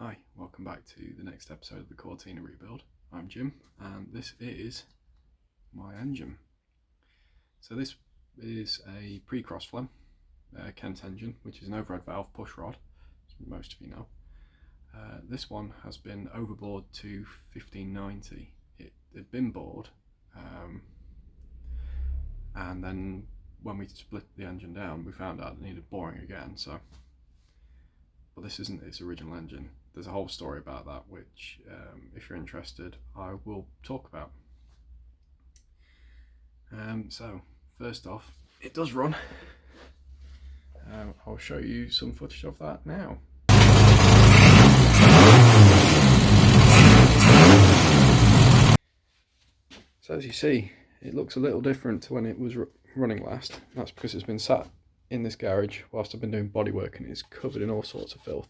Hi, welcome back to the next episode of the Cortina rebuild. I'm Jim and this is my engine. So this is a pre-cross flow Kent engine, which is an overhead valve push rod, as most of you know. This one has been overbored to 1590. It had been bored and then when we split the engine down we found out it needed boring again. But this isn't its original engine. There's a whole story about that which, if you're interested, I will talk about. So first off, it does run. I'll show you some footage of that now. So as you see, it looks a little different to when it was running last. That's because it's been sat in this garage whilst I've been doing bodywork and it's covered in all sorts of filth.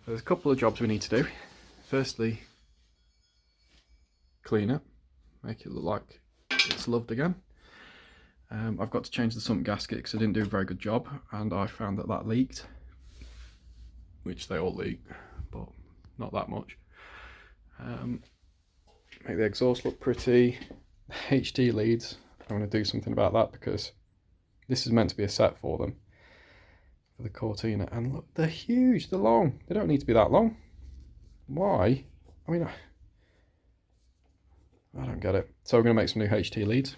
There's a couple of jobs we need to do. Firstly, clean it, make it look like it's loved again. I've got to change the sump gasket because I didn't do a very good job and I found that leaked, which they all leak, but not that much. Make the exhaust look pretty. The HD leads, I'm going to do something about that because this is meant to be a set for them, for the Cortina, and look, they're huge, they're long. They don't need to be that long. Why? I mean, I don't get it. So we're going to make some new HT leads.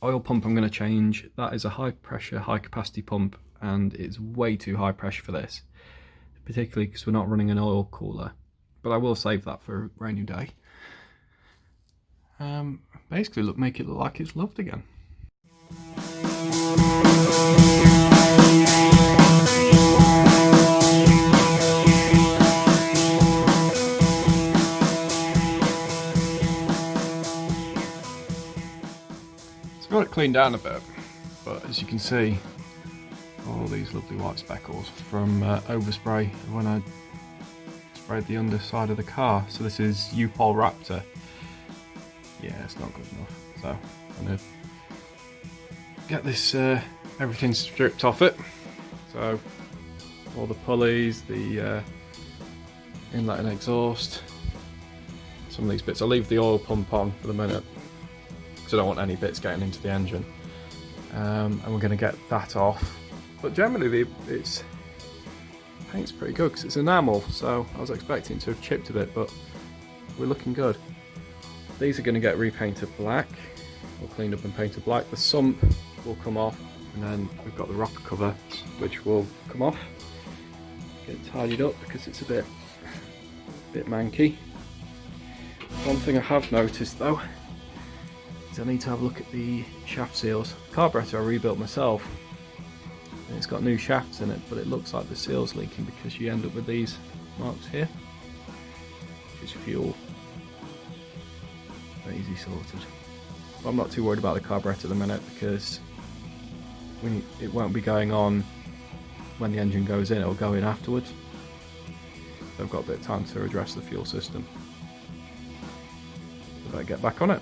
Oil pump I'm going to change. That is a high pressure, high capacity pump, and it's way too high pressure for this, particularly because we're not running an oil cooler. But I will save that for a rainy day. Basically, make it look like it's loved again. So I got it cleaned down a bit, but as you can see, all these lovely white speckles from overspray when I sprayed the underside of the car. So this is U-Pol Raptor. Yeah, it's not good enough. So I'm gonna get this everything stripped off it. So all the pulleys, the inlet and exhaust, some of these bits. I'll leave the oil pump on for the minute because I don't want any bits getting into the engine. And we're going to get that off. But generally it's paint's pretty good because it's enamel, so I was expecting to have chipped a bit, but we're looking good. These are going to get repainted black, or cleaned up and painted black. The sump will come off, and then we've got the rocker cover which will come off, get tidied up because it's a bit manky. One thing I have noticed though is I need to have a look at the shaft seals. The carburetor I rebuilt myself and it's got new shafts in it, but it looks like the seal's leaking because you end up with these marks here, which is fuel. Easy sorted. But I'm not too worried about the carburetor at the minute because it won't be going on when the engine goes in, it'll go in afterwards. So I've got a bit of time to address the fuel system. So I better get back on it.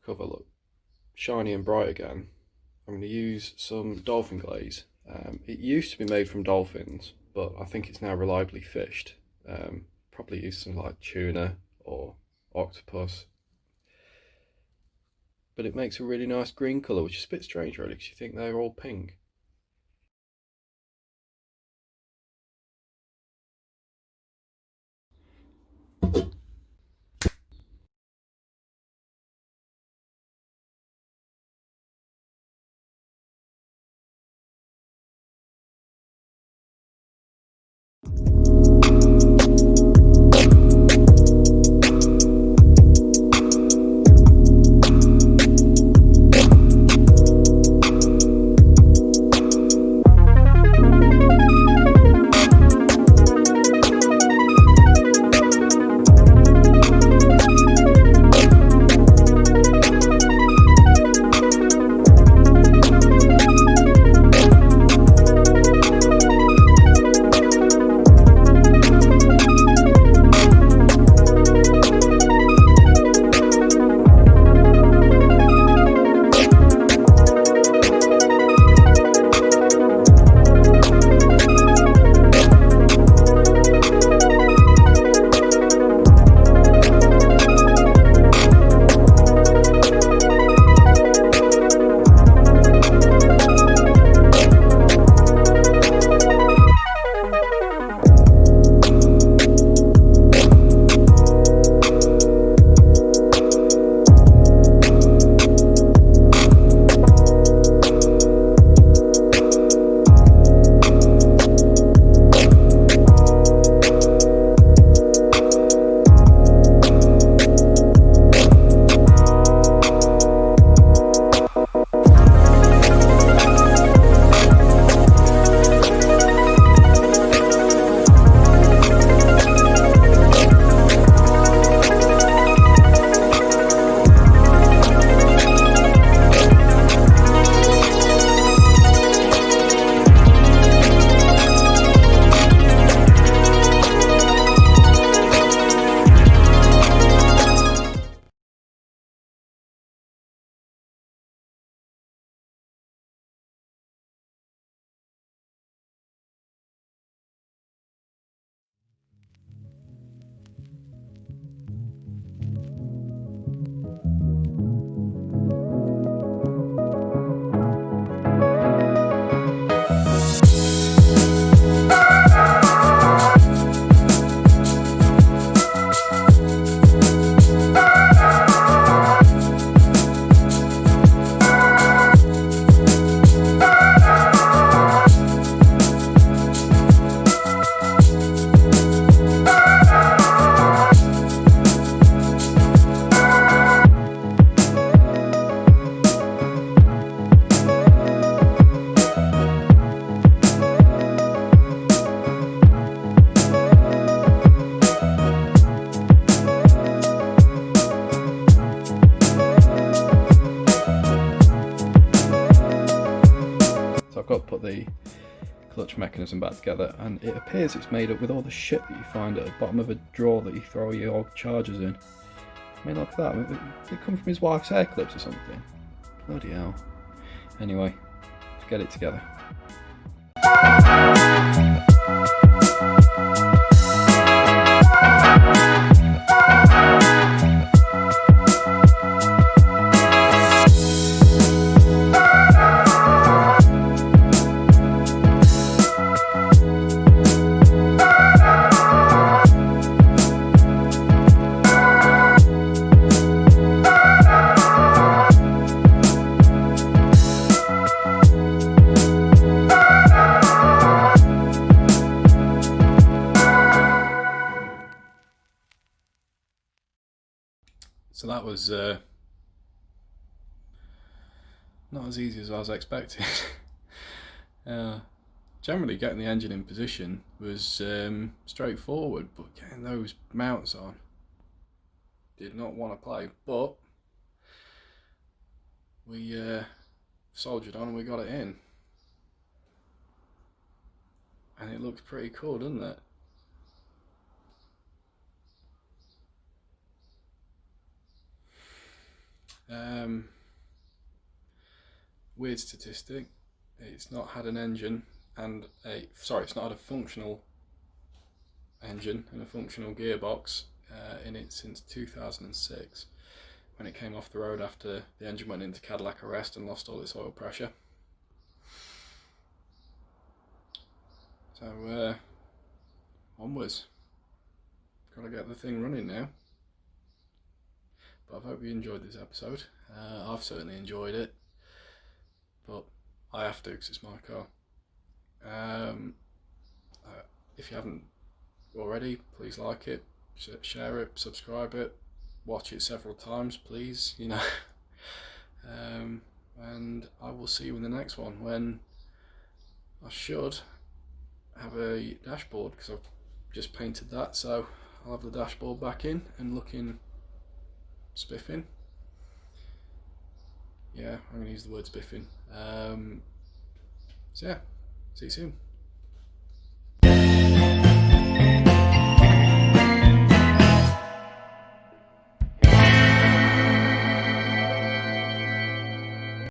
cover look shiny and bright again, I'm going to use some dolphin glaze. It used to be made from dolphins, but I think it's now reliably fished. Probably use some like tuna or octopus. But it makes a really nice green colour, which is a bit strange really, because you think they're all pink. Got to put the clutch mechanism back together, and it appears it's made up with all the shit that you find at the bottom of a drawer that you throw your chargers in. I mean, look at that. They come from his wife's hair clips or something. Bloody hell. Anyway, let's get it together. So that was not as easy as I was expecting. Generally getting the engine in position was straightforward, but getting those mounts on did not want to play. But we soldiered on and we got it in. And it looks pretty cool, doesn't it? Weird statistic, it's not had an engine and it's not had a functional engine and a functional gearbox in it since 2006, when it came off the road after the engine went into Cadillac arrest and lost all its oil pressure. So onwards, gotta get the thing running now. But I hope you enjoyed this episode. I've certainly enjoyed it, but I have to because it's my car. If you haven't already, please like it, share it, subscribe it, watch it several times, please, you know. And I will see you in the next one, when I should have a dashboard, because I've just painted that, so I'll have the dashboard back in and looking spiffing. Yeah, I'm going to use the word spiffing. So yeah, see you soon.